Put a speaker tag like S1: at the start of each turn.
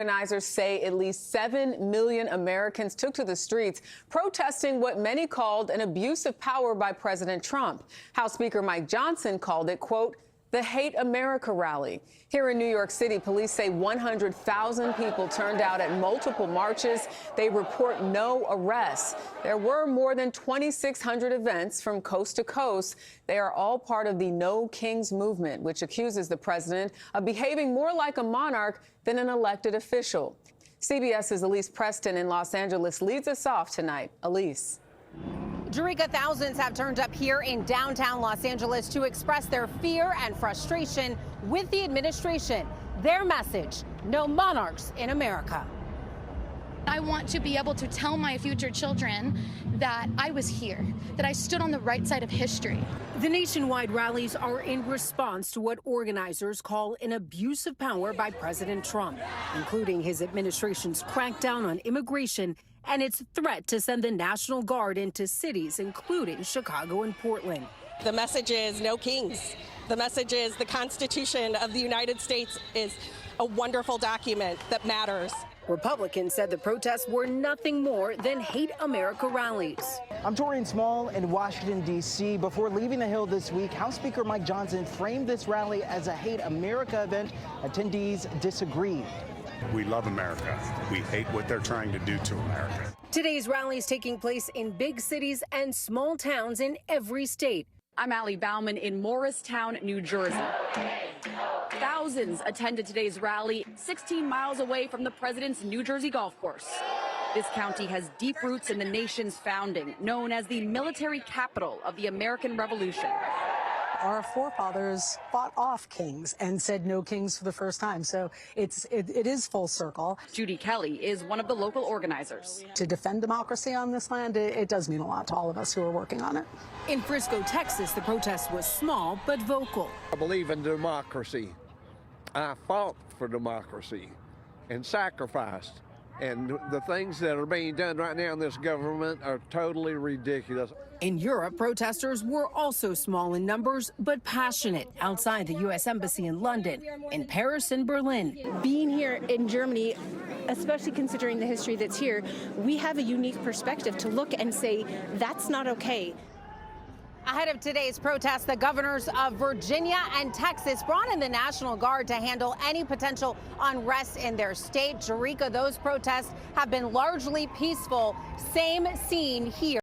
S1: Organizers say at least 7 million Americans took to the streets protesting what many called an abuse of power by President Trump. House Speaker Mike Johnson called it, quote, the Hate America rally. Here in New York City, police say 100,000 people turned out at multiple marches. They report no arrests. There were more than 2,600 events from coast to coast. They are all part of the No Kings movement, which accuses the president of behaving more like a monarch than an elected official. CBS's Elise Preston in Los Angeles leads us off tonight. Elise.
S2: Jerika, thousands have turned up here in downtown Los Angeles to express their fear and frustration with the administration. Their message, no monarchs in America.
S3: I want to be able to tell my future children that I was here, that I stood on the right side of history.
S4: The nationwide rallies are in response to what organizers call an abuse of power by President Trump, including his administration's crackdown on immigration and its threat to send the National Guard into cities, including Chicago and Portland.
S5: The message is no kings. The message is the Constitution of the United States is a wonderful document that matters.
S4: Republicans said the protests were nothing more than Hate America rallies.
S6: I'm Torian Small in Washington, D.C. Before leaving the Hill this week, House Speaker Mike Johnson framed this rally as a Hate America event. Attendees disagreed.
S7: We love America. We hate what they're trying to do to America.
S4: Today's rally is taking place in big cities and small towns in every state.
S8: I'm Allie Bauman in Morristown, New Jersey. Thousands attended today's rally 16 miles away from the president's New Jersey golf course. This county has deep roots in the nation's founding, known as the military capital of the American Revolution.
S9: Our forefathers fought off kings and said no kings for the first time. So it is full circle.
S8: Judy Kelly is one of the local organizers.
S9: To defend democracy on this land, it does mean a lot to all of us who are working on it.
S4: In Frisco, Texas, the protest was small but vocal.
S10: I believe in democracy. I fought for democracy and sacrificed. And the things that are being done right now in this government are totally ridiculous.
S4: In Europe, protesters were also small in numbers, but passionate outside the U.S. Embassy in London, in Paris and Berlin.
S11: Being here in Germany, especially considering the history that's here, we have a unique perspective to look and say, that's not okay.
S2: Ahead of today's protest, the governors of Virginia and Texas brought in the National Guard to handle any potential unrest in their state. Jerika, those protests have been largely peaceful. Same scene here.